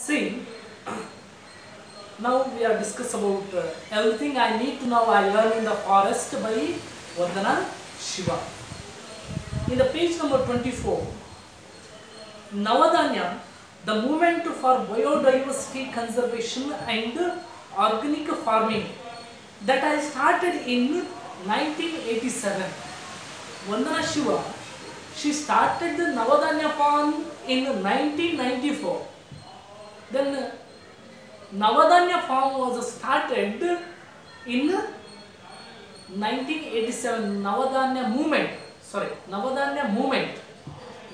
See, now we are discuss about everything I need to know I learned in the forest by Vandana Shiva. In the page number 24, Navadanya, the movement for biodiversity conservation and organic farming that I started in 1987. Vandana Shiva, she started the Navadanya farm in 1994. Then Navadanya farm was started in 1987. Navadanya movement.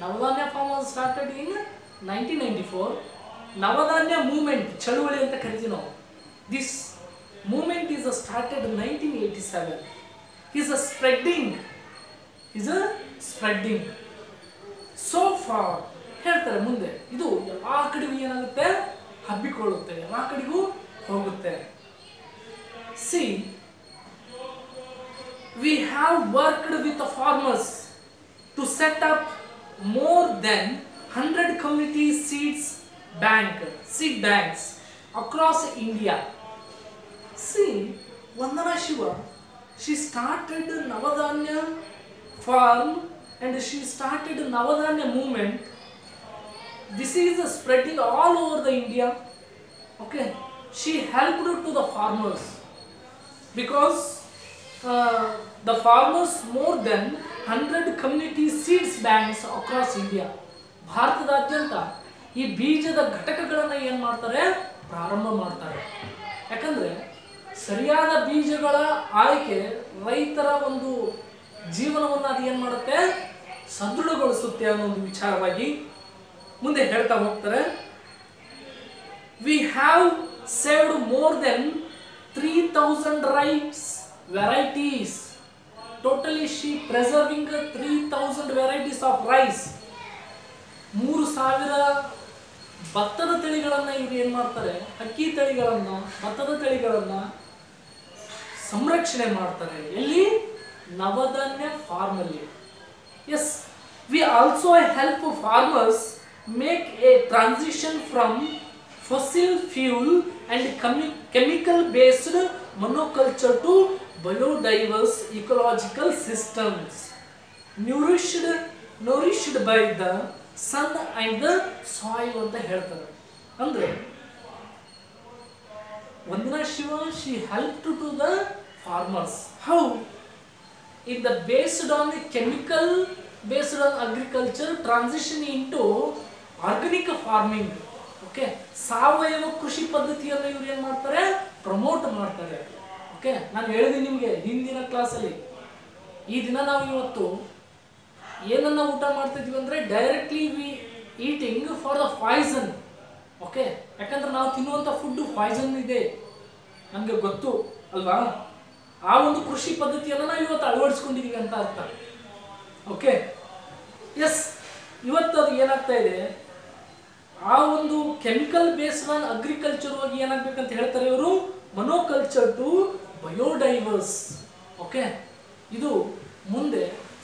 Navadanya farm was started in 1994. Navadanya movement, ಚಳುವಳಿ ಅಂತ ಕರಿತೀವಿ ನಾವು. This movement is started in 1987. Is a spreading. So far, ಹೇಳ್ತಾರೆ ಮುಂದೆ ಇದು ಎಲ್ಲಾ ಕಡೆಗೂ ಏನಾಗುತ್ತೆ, ಹಬ್ಬಿಕೊಳ್ಳುತ್ತೆ, ಎಲ್ಲಾ ಕಡೆಗೂ ಹೋಗುತ್ತೆ. See, we have worked with the farmers to set up more than 100 community seed banks across India. See, Vandana Shiva, she started Navadanya farm and she started Navadanya movement. This is spreading all over the India. Okay, she helped to the farmers because the farmers more than 100 community seeds banks across India. ಭಾರತದಾದ್ಯಂತ ಈ ಬೀಜದ ಘಟಕಗಳನ್ನು ಏನು ಮಾಡ್ತಾರೆ, ಪ್ರಾರಂಭ ಮಾಡ್ತಾರೆ. ಯಾಕಂದ್ರೆ ಸರಿಯಾದ ಬೀಜಗಳ ಆಯ್ಕೆ ರೈತರ ಒಂದು ಜೀವನವನ್ನು ಅದು ಏನು ಮಾಡುತ್ತೆ, ಸದೃಢಗೊಳಿಸುತ್ತೆ ಅನ್ನೋ ಒಂದು ವಿಚಾರವಾಗಿ ಮುಂದೆ ಹೇಳ್ತಾ ಹೋಗ್ತಾರೆ. We have saved more than 3000 rice varieties. Totally she preserving 3000 varieties of rice. 3000 ಭತ್ತದ ತಳಿಗಳನ್ನು ಇವರು ಏನು ಮಾಡ್ತಾರೆ, ಅಕ್ಕಿ ತಳಿಗಳನ್ನು, ಭತ್ತದ ತಳಿಗಳನ್ನು ಸಂರಕ್ಷಣೆ ಮಾಡ್ತಾರೆ. ಎಲ್ಲಿ? ನವಧಾನ್ಯ ಫಾರ್ಮ್ ಅಲ್ಲಿ. Yes, we also help farmers make a transition from fossil fuel and chemical based monoculture to biodiverse ecological systems nourished by the sun and the soil ಅಂತ ಹೇಳ್ತಾರೆ. ಅಂದ್ರೆ Vandana Shiva, she helped to the farmers. How? In the based on the chemical based on agriculture transition into organic farming. Okay, ಸಾವಯವ ಕೃಷಿ ಪದ್ಧತಿಯನ್ನು ಇವರು ಏನು ಮಾಡ್ತಾರೆ, promote ಮಾಡ್ತಾರೆ. ಓಕೆ, ನಾನು ಹೇಳಿದ್ದೀನಿ ನಿಮಗೆ ಹಿಂದಿನ ಕ್ಲಾಸಲ್ಲಿ. ಈ ದಿನ ನಾವು ಇವತ್ತು ಏನನ್ನ ಊಟ ಮಾಡ್ತಿದ್ವಿ ಅಂದರೆ directly we eating for the poison. Okay, ಯಾಕಂದ್ರೆ ನಾವು ತಿನ್ನುವಂಥ ಫುಡ್ ಪಾಯ್ಸನ್ ಇದೆ ನಮಗೆ ಗೊತ್ತು ಅಲ್ವಾ. ಆ ಒಂದು ಕೃಷಿ ಪದ್ಧತಿಯನ್ನು ನಾವು ಇವತ್ತು ಅಳವಡಿಸ್ಕೊಂಡಿದ್ದೀವಿ ಅಂತ ಅರ್ಥ. ಓಕೆ, ಎಸ್, ಇವತ್ತು ಅದು ಏನಾಗ್ತಾ ಇದೆ, ಆ ಒಂದು ಕೆಮಿಕಲ್ ಬೇಸ್ಡ್ ಆನ್ ಅಗ್ರಿಕಲ್ಚರ್ ಹೋಗಿ ಏನಾಗಬೇಕಂತ ಹೇಳ್ತಾರೆ ಇವರು, ಮೊನೋಕಲ್ಚರ್ ಟು ಬಯೋಡೈವರ್ಸ್. ಓಕೆ, ಇದು ಮುಂದೆ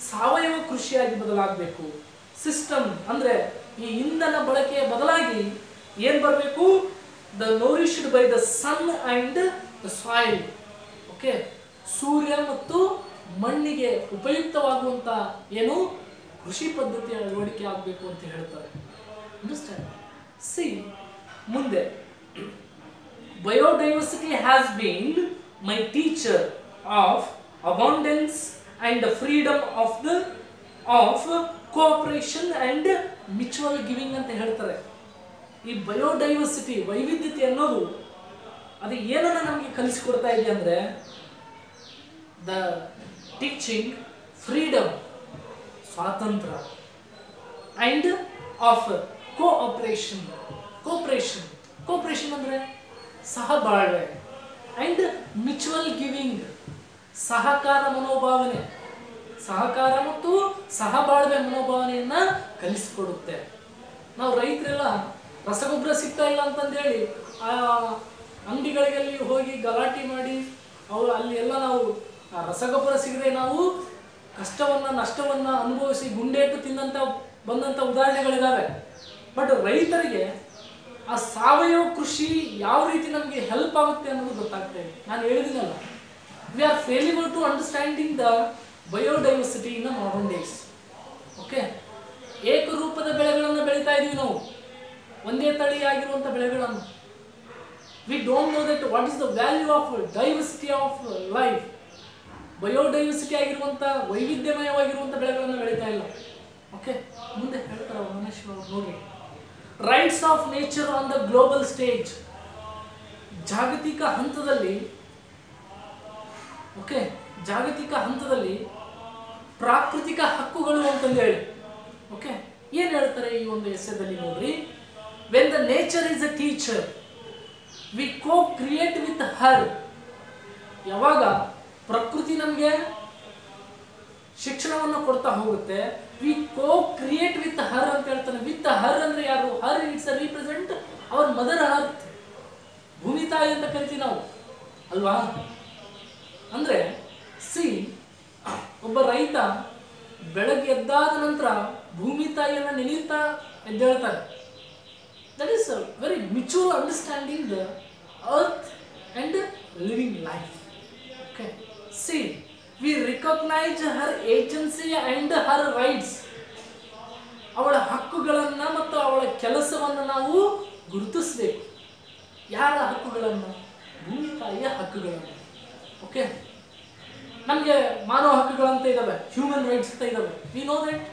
ಸಾವಯವ ಕೃಷಿಯಾಗಿ ಬದಲಾಗಬೇಕು. ಸಿಸ್ಟಮ್ ಅಂದ್ರೆ ಈ ಇಂಧನ ಬಳಕೆಯ ಬದಲಾಗಿ ಏನು ಬರಬೇಕು, the nourished by the sun and the soil. Okay, ಸೂರ್ಯ ಮತ್ತು ಮಣ್ಣಿಗೆ ಉಪಯುಕ್ತವಾಗುವಂತ ಏನು ಕೃಷಿ ಪದ್ಧತಿಯ ಅಳವಡಿಕೆ ಆಗಬೇಕು ಅಂತ ಹೇಳ್ತಾರೆ. ಅಂಡರ್ಸ್ಟ್ಯಾಂಡ್? ಸಿ, ಮುಂದೆ biodiversity has been my teacher of abundance and freedom of cooperation and mutual giving ಅಂತ ಹೇಳ್ತಾರೆ. ಈ ಬಯೋಡೈವರ್ಸಿಟಿ, ವೈವಿಧ್ಯತೆ ಅನ್ನೋದು ಅದು ಏನನ್ನ ನಮಗೆ ಕಲಿಸಿಕೊಡ್ತಾ ಇದೆ ಅಂದ್ರೆ, ದ ಟೀಚಿಂಗ್ ಫ್ರೀಡಮ್, ಸ್ವಾತಂತ್ರ್ಯ, ಅಂಡ್ ಆಫ್ ಕೋಪರೇಷನ್ ಅಂದ್ರೆ ಸಹಬಾಳ್ವೆ, ಅಂಡ್ ಮ್ಯೂಚುವಲ್ ಗಿವಿಂಗ್, ಸಹಕಾರ ಮನೋಭಾವನೆ, ಸಹಕಾರ ಮತ್ತು ಸಹಬಾಳ್ವೆ ಮನೋಭಾವನೆಯನ್ನ ಕಲಿಸಿಕೊಡುತ್ತೆ. ನಾವು ರೈತರೆಲ್ಲ ರಸಗೊಬ್ಬರ ಸಿಗ್ತಾ ಇಲ್ಲ ಅಂತಂದೇಳಿ ಆ ಅಂಗಡಿಗಳಿಗೆ ಹೋಗಿ ಗಲಾಟೆ ಮಾಡಿ ಅಲ್ಲಿ ಎಲ್ಲ ನಾವು ರಸಗೊಬ್ಬರ ಸಿಗದೆ ನಾವು ಕಷ್ಟವನ್ನ ನಷ್ಟವನ್ನ ಅನುಭವಿಸಿ ಗುಂಡೇಟು ತಿಂದಂತ ಬಂದಂತ ಉದಾಹರಣೆಗಳಿದಾವೆ. ಬಟ್ ರೈತರಿಗೆ ಆ ಸಾವಯವ ಕೃಷಿ ಯಾವ ರೀತಿ ನಮಗೆ ಹೆಲ್ಪ್ ಆಗುತ್ತೆ ಅನ್ನೋದು ಗೊತ್ತಾಗ್ತಾ ಇದೆ. ನಾನು ಹೇಳಿದಿನಲ್ಲ, we are fallible to understanding the biodiversity in modern days. Okay, ಏಕರೂಪದ ಬೆಳೆಗಳನ್ನು ಬೆಳೀತಾ ಇದೀವಿ ನಾವು, ಒಂದೇ ತಳಿಯಾಗಿರುವಂಥ ಬೆಳೆಗಳನ್ನು. We don't know that what is the value of diversity of life. Biodiversity ಆಗಿರುವಂಥ ವೈವಿಧ್ಯಮಯವಾಗಿರುವಂಥ ಬೆಳೆಗಳನ್ನು ಬೆಳೀತಾ ಇಲ್ಲ. ಓಕೆ, ಮುಂದೆ ಹೇಳ್ತಾರೆ ಮನುಷ್ಯ ನೋಡಿ, rights of nature on the global stage. ಜಾಗತಿಕ ಹಂತದಲ್ಲಿ, ಓಕೆ, ಜಾಗತಿಕ ಹಂತದಲ್ಲಿ ಪ್ರಾಕೃತಿಕ ಹಕ್ಕುಗಳು ಅಂತಂದು ಹೇಳಿ. ಓಕೆ, ಏನು ಹೇಳ್ತಾರೆ ಈ ಒಂದು ಎಸ್ಸೆದಲ್ಲಿ ನೋಡ್ರಿ. When the nature is a teacher we co create with her. ಯಾವಾಗ ಪ್ರಕೃತಿ ನಮಗೆ ಶಿಕ್ಷಣವನ್ನು ಕೊಡ್ತಾ ಹೋಗುತ್ತೆ, we co create with her ಅಂತ ಹೇಳ್ತಾನೆ. ವಿತ್ ಹರ್ ಅಂದ್ರೆ ಯಾರು? Her it's a represent our mother earth, ಭೂಮಿ ತಾಯಿ ಅಂತ ಕರಿತೀವಿ ನಾವು ಅಲ್ವಾ. ಅಂದ್ರೆ ಸಿ, ಒಬ್ಬ ರೈತ ಬೆಳಗ್ಗೆ ಎದ್ದಾದ ನಂತರ ಭೂಮಿ ತಾಯಿಯನ್ನು ನೆನೆಯುತ್ತಾ ಎದ್ದೇಳ್ತಾರೆ. That is a very mutual understanding the earth and living life. Okay, see, we recognise her agency and her rights. ಅವಳ ಹಕ್ಕುಗಳನ್ನ ಮತ್ತು ಅವಳ ಕೆಲಸವನ್ನು ನಾವು ಗುರುತಿಸಬೇಕು. ಯಾರ ಹಕ್ಕುಗಳನ್ನು? ಭೂಮಿ ತಾಯಿಯ ಹಕ್ಕುಗಳನ್ನು. ಓಕೆ, ನಮಗೆ ಮಾನವ ಹಕ್ಕುಗಳಂತ ಇದ್ದಾವೆ, ಹ್ಯೂಮನ್ ರೈಟ್ಸ್ ಅಂತ ಇದ್ದಾವೆ. We know that.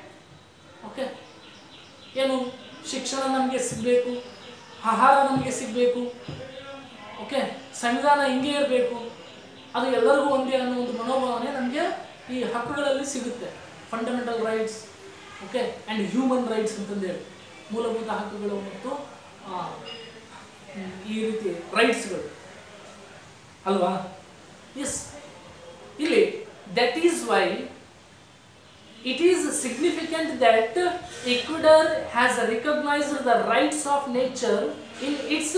ಓಕೆ, ಏನು? ಶಿಕ್ಷಣ ನಮಗೆ ಸಿಗಬೇಕು, ಆಹಾರ ನಮಗೆ ಸಿಗಬೇಕು. ಓಕೆ, ಸಂವಿಧಾನ ಹಿಂಗೆ ಇರಬೇಕು, ಅದು ಎಲ್ಲರಿಗೂ ಒಂದೇ ಅನ್ನೋ ಒಂದು ಮನೋಭಾವನೆ ನಮಗೆ ಈ ಹಕ್ಕುಗಳಲ್ಲಿ ಸಿಗುತ್ತೆ. Fundamental rights, okay, and human rights ಅಂತಂದೇಳಿ, ಮೂಲಭೂತ ಹಕ್ಕುಗಳು ಮತ್ತು ಈ ರೀತಿ ರೈಟ್ಸ್ಗಳು ಅಲ್ವಾ. ಎಸ್, ಇಲ್ಲಿ that is why it is significant that Ecuador has recognized the rights of nature in its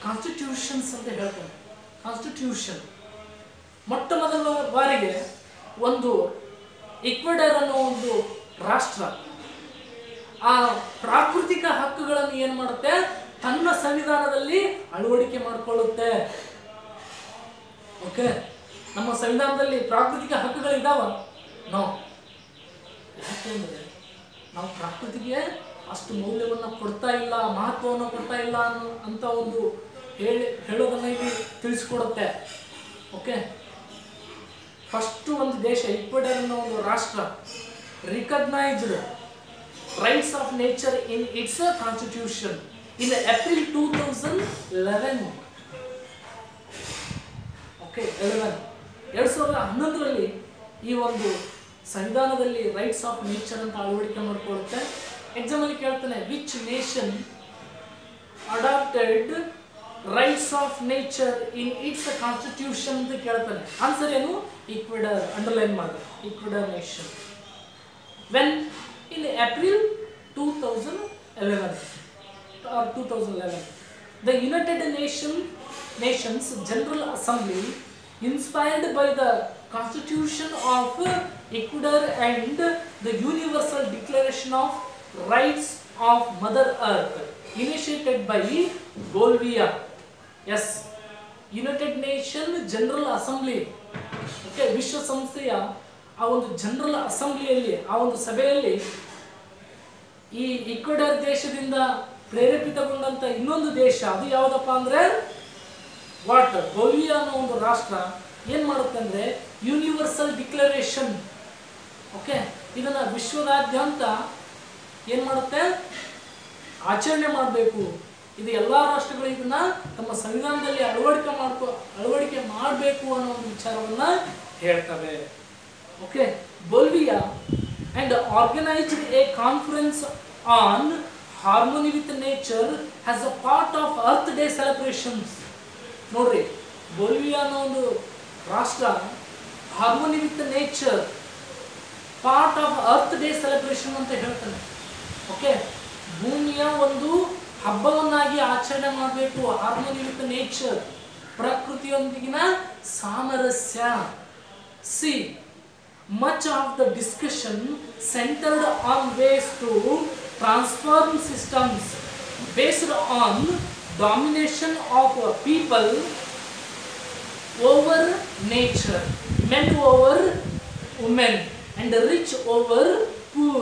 constitutions ಅಂತ ಹೇಳ್ತಾರೆ. ಕಾನ್ಸ್ಟಿಟ್ಯೂಷನ್ ಮೊಟ್ಟ ಮೊದಲ ಬಾರಿಗೆ ಒಂದು ಈಕ್ವೆಡರ್ ಅನ್ನೋ ಒಂದು ರಾಷ್ಟ್ರ ಆ ಪ್ರಾಕೃತಿಕ ಹಕ್ಕುಗಳನ್ನು ಏನು ಮಾಡುತ್ತೆ, ತನ್ನ ಸಂವಿಧಾನದಲ್ಲಿ ಅಳವಡಿಕೆ ಮಾಡಿಕೊಳ್ಳುತ್ತೆ. ಓಕೆ, ನಮ್ಮ ಸಂವಿಧಾನದಲ್ಲಿ ಪ್ರಾಕೃತಿಕ ಹಕ್ಕುಗಳು ಇದಾವ? ನೋ. ಯಾಕೆಂದರೆ ನಾವು ಪ್ರಕೃತಿಗೆ ಅಷ್ಟು ಮೌಲ್ಯವನ್ನು ಕೊಡ್ತಾ ಇಲ್ಲ, ಮಹತ್ವವನ್ನು ಕೊಡ್ತಾ ಇಲ್ಲ ಅಂತ ಒಂದು ಹೇಳೋದನ್ನ ಇಲ್ಲಿ ತಿಳಿಸ್ಕೊಡುತ್ತೆ. ಓಕೆ, ಫಸ್ಟ್ ಒಂದು ದೇಶ ಈಕ್ವೆಡರ್ ಅನ್ನೋ ಒಂದು ರಾಷ್ಟ್ರ recognised rights of nature in its constitution in April 2011. Okay, 2011ರಲ್ಲಿ ಈ ಒಂದು ಸಂವಿಧಾನದಲ್ಲಿ ರೈಟ್ಸ್ ಆಫ್ ನೇಚರ್ ಅಂತ ಅಳವಡಿಕೆ ಮಾಡಿಕೊಳ್ಳುತ್ತೆ. ಎಕ್ಸಾಮಲ್ಲಿ ಕೇಳ್ತಾನೆ, which nation adapted rights of nature in its constitution ಅಂತ ಕೇಳ್ತಾನೆ. ಆನ್ಸರ್ ಏನು? ಈಕ್ವೆಡರ್. ಅಂಡರ್ಲೈನ್ ಮಾಡಿ, Ecuador nation. When in April 2011 the United Nations General Assembly, inspired by the Constitution of Ecuador and the Universal Declaration of Rights of Mother Earth, initiated by Bolivia. Yes, United Nations General Assembly. Okay, ವಿಶ್ವಸಂಸ್ಥೆಯ ಆ ಒಂದು general ಅಸೆಂಬ್ಲಿಯಲ್ಲಿ, ಆ ಒಂದು ಸಭೆಯಲ್ಲಿ ಈ Ecuador ದೇಶದಿಂದ ಪ್ರೇರೇಪಿತಗೊಂಡಂತ ಇನ್ನೊಂದು ದೇಶ, ಅದು ಯಾವುದಪ್ಪ ಅಂದ್ರೆ ಬೋಲಿವಿಯಾ ಅನ್ನೋ ಒಂದು ರಾಷ್ಟ್ರ ಏನ್ ಮಾಡುತ್ತೆ ಅಂದ್ರೆ ಯೂನಿವರ್ಸಲ್ ಡಿಕ್ಲರೇಷನ್. ಓಕೆ, ಇದನ್ನ ವಿಶ್ವದಾದ್ಯಂತ ಏನ್ ಮಾಡುತ್ತೆ, ಆಚರಣೆ ಮಾಡಬೇಕು. ಇದು ಎಲ್ಲಾ ರಾಷ್ಟ್ರಗಳು ಇದನ್ನ ತಮ್ಮ ಸಂವಿಧಾನದಲ್ಲಿ ಅಳವಡಿಕೆ ಮಾಡಬೇಕು ಅನ್ನೋ ಒಂದು ವಿಚಾರವನ್ನ ಹೇಳ್ತವೆ. Okay, Bolivia and organized a conference on harmony with nature as a part of Earth Day celebrations. ನೋಡ್ರಿ, ಬೋಲಿವಿಯಾ ಅನ್ನೋ ಒಂದು ರಾಷ್ಟ್ರ harmony with nature part of earth day celebration ಅಂತ ಹೇಳ್ತಾನೆ. ಓಕೆ, ಭೂಮಿಯ ಒಂದು ಹಬ್ಬವನ್ನಾಗಿ ಆಚರಣೆ ಮಾಡಬೇಕು. ಹಾರ್ಮೋನಿ ವಿತ್ ನೇಚರ್, ಪ್ರಕೃತಿಯೊಂದಿಗಿನ ಸಾಮರಸ್ಯ. C, much of the discussion centered on ways to transform systems based on domination of people over nature, men over women, and the rich over poor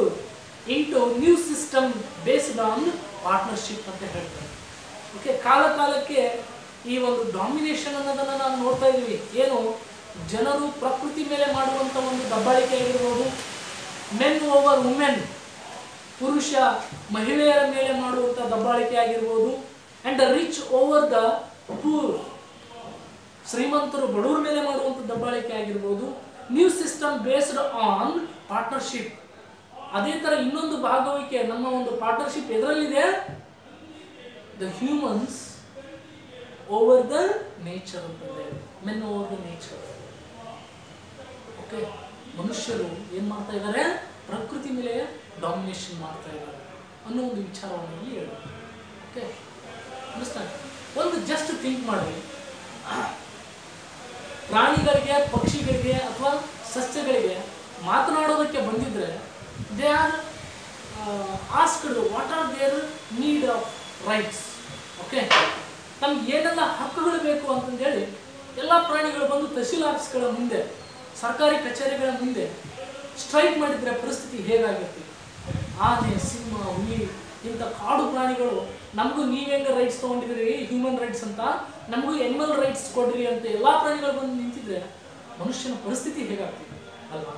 into new system based on partnership ಅಂತ ಹೇಳ್ತಾರೆ. Okay, ಕಾಲ ಕಾಲಕ್ಕೆ ಈ ಒಂದು domination ಅನ್ನೋದನ್ನು ನಾವು ನೋಡ್ತಾ ಇದ್ದೀವಿ. ಏನು, ಜನರು ಪ್ರಕೃತಿ ಮೇಲೆ ಮಾಡುವಂಥ ಒಂದು ದಬ್ಬಾಳಿಕೆ ಆಗಿರ್ಬೋದು, ಮೆನ್ ಓವರ್ ವುಮೆನ್, ಪುರುಷ ಮಹಿಳೆಯರ ಮೇಲೆ ಮಾಡುವಂಥ ದಬ್ಬಾಳಿಕೆ ಆಗಿರ್ಬೋದು, and the rich over the poor, ಶ್ರೀಮಂತರು ಬಡವರ ಮೇಲೆ ಮಾಡುವಂಥ ದಬ್ಬಾಳಿಕೆ ಆಗಿರ್ಬೋದು. New system based on partnership. ಅದೇ ಥರ ಇನ್ನೊಂದು ಭಾಗವಹಿಕೆ ನಮ್ಮ ಒಂದು ಪಾರ್ಟ್ನರ್ಶಿಪ್ ಎದರಲ್ಲಿದೆ, the humans over the nature ಅಂತಂದ್ರೆ, men over the nature. Okay, ಮನುಷ್ಯರು ಏನು ಮಾಡ್ತಾ ಇದ್ದಾರೆ, ಪ್ರಕೃತಿ ಮೇಲೆ ಡಾಮಿನೇಷನ್ ಮಾಡ್ತಾ ಇದ್ದಾರೆ ಅನ್ನೋ ಒಂದು ವಿಚಾರವನ್ನು ಇಲ್ಲಿ ಹೇಳಿ. Okay, understand. ಒಂದು ಜಸ್ಟ್ ಥಿಂಕ್ ಮಾಡಿ, ಪ್ರಾಣಿಗಳಿಗೆ, ಪಕ್ಷಿಗಳಿಗೆ ಅಥವಾ ಸಸ್ಯಗಳಿಗೆ ಮಾತನಾಡೋದಕ್ಕೆ ಬಂದಿದ್ರೆ they are asked what are their need of rights. Okay, ತಮ್ಗೆ ಏನೆಲ್ಲ ಹಕ್ಕುಗಳು ಬೇಕು ಅಂತಂದೇಳಿ ಎಲ್ಲ ಪ್ರಾಣಿಗಳು ಬಂದು ತಹಸೀಲ್ ಆಫೀಸ್ಗಳ ಮುಂದೆ, ಸರ್ಕಾರಿ ಕಚೇರಿಗಳ ಮುಂದೆ ಸ್ಟ್ರೈಕ್ ಮಾಡಿದರೆ ಪರಿಸ್ಥಿತಿ ಹೇಗಾಗಿರ್ತೀವಿ? ಆನೆ, ಸಿಂಹ, ಹುಲಿ ಇಂಥ ಕಾಡು ಪ್ರಾಣಿಗಳು ನಮಗೂ ನೀವೇಂಗ ರೈಟ್ಸ್ ತೊಗೊಂಡಿದ್ರಿ, ಹ್ಯೂಮನ್ ರೈಟ್ಸ್ ಅಂತ, ನಮಗೂ ಎನಿಮಲ್ ರೈಟ್ಸ್ ಕೊಡ್ರಿ ಅಂತ ಎಲ್ಲ ಪ್ರಾಣಿಗಳು ಬಂದು ನಿಂತಿದ್ರೆ ಮನುಷ್ಯನ ಪರಿಸ್ಥಿತಿ ಹೇಗಾಗ್ತಿದೆ ಅಲ್ವಾ?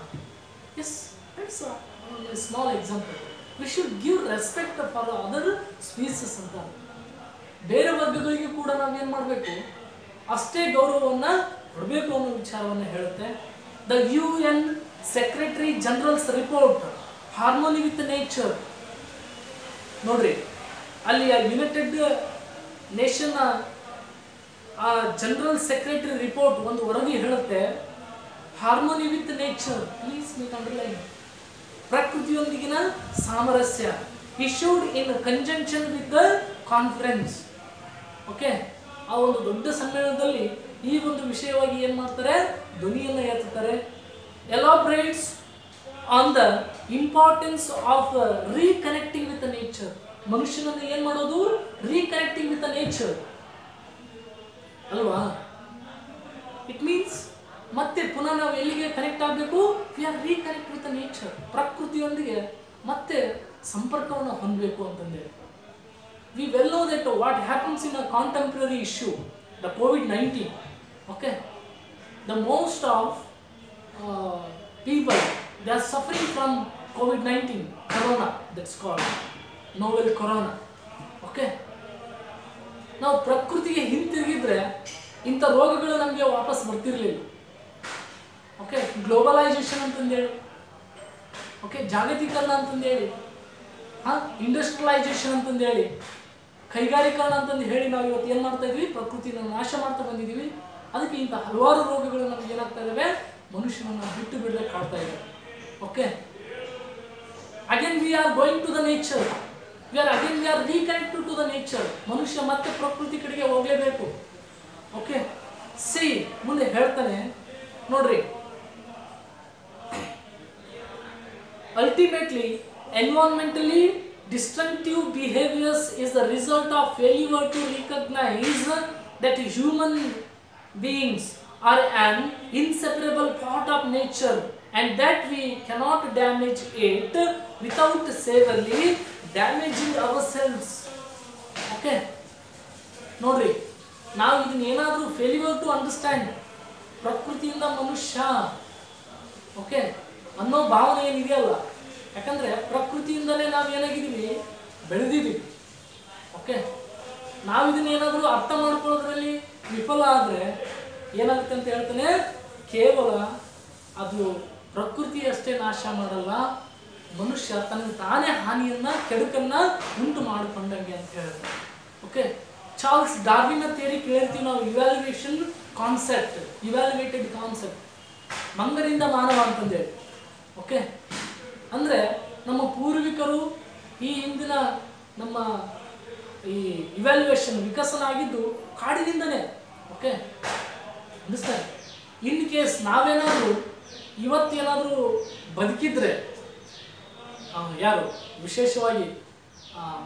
Yes, it's small example. We should give respect for other species ಅಂತ. ಬೇರೆ ವರ್ಗಗಳಿಗೆ ಕೂಡ ನಾವೇನು ಮಾಡಬೇಕು, ಅಷ್ಟೇ ಗೌರವವನ್ನು ಕೊಡಬೇಕು ಅನ್ನೋ ವಿಚಾರವನ್ನು ಹೇಳುತ್ತೆ. The UN secretary general's report harmony with nature. ನೋಡ್ರಿ, ಅಲ್ಲಿ United Nation general secretary report ಒಂದು ವರದಿ ಹೇಳುತ್ತೆ, harmony with nature, please make underline, ಪ್ರಕೃತಿಯೊಂದಿಗಿನ ಸಾಮರಸ್ಯ, issued in conjunction with the conference. Okay, ಆ ಒಂದು ದೊಡ್ಡ ಸಮ್ಮೇಳನದಲ್ಲಿ ಈ ಒಂದು ವಿಷಯವಾಗಿ ಏನು ಮಾಡ್ತಾರೆ, ಧ್ವನಿಯನ್ನು ಎತ್ತುತ್ತಾರೆ. Elaborates on the importance of reconnecting with nature. ಮನುಷ್ಯನನ್ನು ಏನು ಮಾಡೋದು, ರೀಕನೆಕ್ಟಿಂಗ್ ವಿತ್ ನೇಚರ್ ಅಲ್ವಾ? ಇಟ್ ಮೀನ್ಸ್ ಮತ್ತೆ ಪುನಃ ನಾವು ಎಲ್ಲಿಗೆ ಕನೆಕ್ಟ್ ಆಗಬೇಕು, we are reconnect with nature, ಪ್ರಕೃತಿಯೊಂದಿಗೆ ಮತ್ತೆ ಸಂಪರ್ಕವನ್ನು ಹೊಂದಬೇಕು ಅಂತಂದೆ. We well know that what happens in a contemporary issue, the COVID-19. Okay, the most of people, they are suffering from COVID-19, corona, that's called novel corona. Okay, ನಾವು ಪ್ರಕೃತಿಗೆ ಹಿಂತಿರುಗಿದ್ರೆ ಇಂಥ ರೋಗಗಳು ನಮಗೆ ವಾಪಸ್ ಬರ್ತಿರ್ಲಿಲ್ಲ. ಓಕೆ, ಗ್ಲೋಬಲೈಸೇಷನ್ ಅಂತಂದೇಳಿ, ಓಕೆ, ಜಾಗತೀಕರಣ ಅಂತಂದೇಳಿ, industrialisation ಅಂತಂದೇಳಿ, ಕೈಗಾರೀಕರಣ ಅಂತಂದು ಹೇಳಿ ನಾವು ಇವತ್ತು ಏನು ಮಾಡ್ತಾ ಇದ್ವಿ, ಪ್ರಕೃತಿನ ನಾಶ ಮಾಡ್ತಾ ಬಂದಿದ್ದೀವಿ. ಅದಕ್ಕೆ ಇಂಥ ಹಲವಾರು ರೋಗಗಳು ನಮ್ಗೆ ಏನಾಗ್ತಾ ಇದ್ದಾವೆ, ಮನುಷ್ಯನನ್ನು ಬಿಟ್ಟು ಬಿಡಲಿಕ್ಕೆ ಕಾಡ್ತಾ ಇದ್ದಾವೆ. Okay, again we are going to the nature, we are reconnected to the nature. ಮನುಷ್ಯ ಮತ್ತೆ ಪ್ರಕೃತಿ ಕಡೆಗೆ ಹೋಗಲೇಬೇಕು. ಓಕೆ, ಸಿ ಮುಂದೆ ಹೇಳ್ತಾನೆ ನೋಡ್ರಿ, ultimately environmentally destructive behaviors is the result of failure to recognize that human beings are an inseparable part of nature and that we cannot damage it without severely damaging ourselves. Okay, ನೋಡ್ರಿ, ನಾವು ಇದನ್ನ ಏನಾದರೂ failure to understand, ಪ್ರಕೃತಿಯಿಂದ ಮನುಷ್ಯ okay ಅನ್ನೋ ಭಾವನೆ ಏನಿದೆಯಲ್ಲ, ಯಾಕಂದರೆ ಪ್ರಕೃತಿಯಿಂದಲೇ ನಾವು ಏನಾಗಿದ್ದೀವಿ, ಬೆಳೆದಿದ್ದೀವಿ. ಓಕೆ, ನಾವು ಇದನ್ನೇನಾದರೂ ಅರ್ಥ ಮಾಡ್ಕೊಳ್ಳೋದ್ರಲ್ಲಿ ವಿಫಲ ಆದರೆ ಏನಾಗುತ್ತೆ ಅಂತ ಹೇಳ್ತಾನೆ, ಕೇವಲ ಅದು ಪ್ರಕೃತಿ ಅಷ್ಟೇ ನಾಶ ಮಾಡಲ್ಲ, ಮನುಷ್ಯ ತನಗೆ ತಾನೇ ಹಾನಿಯನ್ನು, ಕೆಡುಕನ್ನು ಉಂಟು ಮಾಡಿಕೊಂಡಂಗೆ ಅಂತ ಹೇಳ್ತಾರೆ. ಓಕೆ, ಚಾರ್ಲ್ಸ್ ಡಾರ್ವಿನ್ ಥಿಯರಿ ಕೇಳ್ತೀವಿ ನಾವು, ಇವ್ಯಾಲ್ಯುಯೇಷನ್ ಕಾನ್ಸೆಪ್ಟ್, ಇವ್ಯಾಲ್ಯುಯೇಟೆಡ್ ಕಾನ್ಸೆಪ್ಟ್, ಮಂಗನಿಂದ ಮಾನವ ಅಂತಂದೇಳಿ. ಓಕೆ, ಅಂದರೆ ನಮ್ಮ ಪೂರ್ವಿಕರು ಈ ಹಿಂದಿನ ನಮ್ಮ ಈ ಇವ್ಯಾಲ್ಯುಯೇಷನ್ ವಿಕಸನ ಆಗಿದ್ದು ಕಾಡಿನಿಂದನೇ. ಓಕೆ, ಅನ್ನಿಸ್ತಾರೆ. ಇನ್ ಕೇಸ್ ನಾವೇನಾದರೂ ಇವತ್ತೇನಾದರೂ ಬದುಕಿದ್ರೆ, ಯಾರು ವಿಶೇಷವಾಗಿ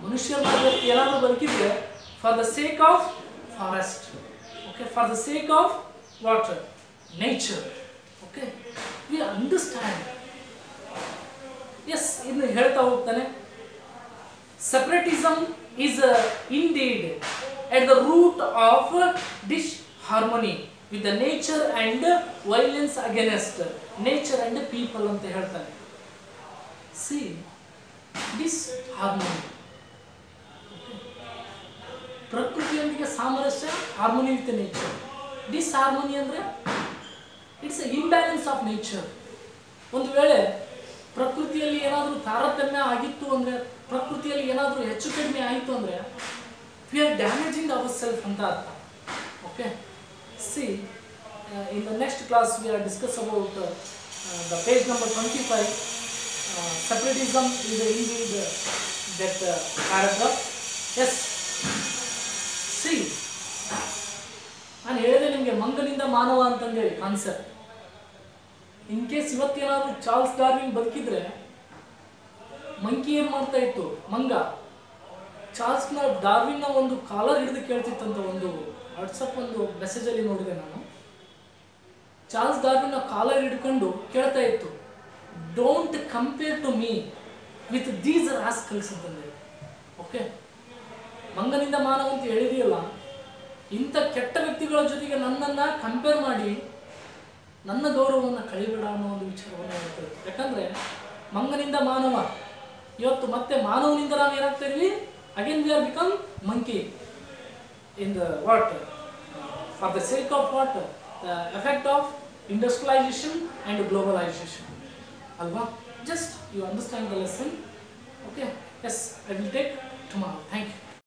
ಮನುಷ್ಯರ ಏನಾದರೂ ಬದುಕಿದ್ರೆ for the sake of forest, okay, for the sake of what? Nature, okay, we understand. Yes, ಇನ್ನು ಹೇಳ್ತಾ ಹೋಗ್ತಾನೆ, separatism is indeed at the root of disharmony with the nature and violence against nature and people ಅಂತ ಹೇಳ್ತಾನೆ. See, disharmony, ಪ್ರಕೃತಿಯೊಂದಿಗೆ ಸಾಮರಸ್ಯ, harmony with nature. ಡಿಸ್ಹಾರ್ಮೋನಿ ಅಂದರೆ it's imbalance of nature. ಒಂದು ವೇಳೆ ಪ್ರಕೃತಿಯಲ್ಲಿ ಏನಾದರೂ ತಾರತಮ್ಯ ಆಗಿತ್ತು ಅಂದರೆ, ಪ್ರಕೃತಿಯಲ್ಲಿ ಏನಾದರೂ ಹೆಚ್ಚು ಕಡಿಮೆ ಆಯಿತು ಅಂದರೆ, we are damaging our self ಅಂತ ಅರ್ಥ. Okay, C in the next class we are discuss about the page number 25. Separatism is indeed that paragraph. Yes. See, ನಾನು ಹೇಳಿದೆ ನಿಮಗೆ ಮಂಗನಿಂದ ಮಾನವ ಅಂತಂದೇಳಿ ಕಾನ್ಸೆಪ್ಟ್. ಇನ್ ಕೇಸ್ ಇವತ್ತೇನಾದ್ರು ಚಾರ್ಲ್ಸ್ ಡಾರ್ವಿನ್ ಬದುಕಿದ್ರೆ, ಮಂಕಿ ಏನು ಮಾಡ್ತಾ ಇತ್ತು, ಮಂಗ ಚಾರ್ಲ್ಸ್ ಡಾರ್ವಿನ್ನ ಒಂದು ಕಾಲರ್ ಹಿಡಿದು ಕೇಳ್ತಿತ್ತಂತ ಒಂದು ವಾಟ್ಸಪ್ ಒಂದು ಮೆಸೇಜಲ್ಲಿ ನೋಡಿದೆ ನಾನು. ಚಾರ್ಲ್ಸ್ ಡಾರ್ವಿನ್ನ ಕಾಲರ್ ಹಿಡ್ಕೊಂಡು ಕೇಳ್ತಾ ಇತ್ತು, don't compare to me with these rascals ಅಂತಂದೇಳಿ. ಓಕೆ, ಮಂಗನಿಂದ ಮಾನವ ಅಂತ ಹೇಳಿದೆಯಲ್ಲ, ಇಂಥ ಕೆಟ್ಟ ವ್ಯಕ್ತಿಗಳ ಜೊತೆಗೆ ನನ್ನನ್ನು ಕಂಪೇರ್ ಮಾಡಿ ನನ್ನ ಗೌರವವನ್ನು ಕಳಿಬೇಡ ಅನ್ನೋ ಒಂದು ವಿಚಾರವನ್ನು ಹೇಳ್ತಾರೆ. ಯಾಕಂದರೆ ಮಂಗನಿಂದ ಮಾನವ, ಇವತ್ತು ಮತ್ತೆ ಮಾನವನಿಂದ ನಾವು ಏನಾಗ್ತಾ ಇದ್ವಿ, again we are become monkey in the what, for the sake of what, the effect of industrialisation and globalisation ಅಲ್ವಾ. Just you understand the lesson. Okay, yes, I will take tomorrow. Thank you.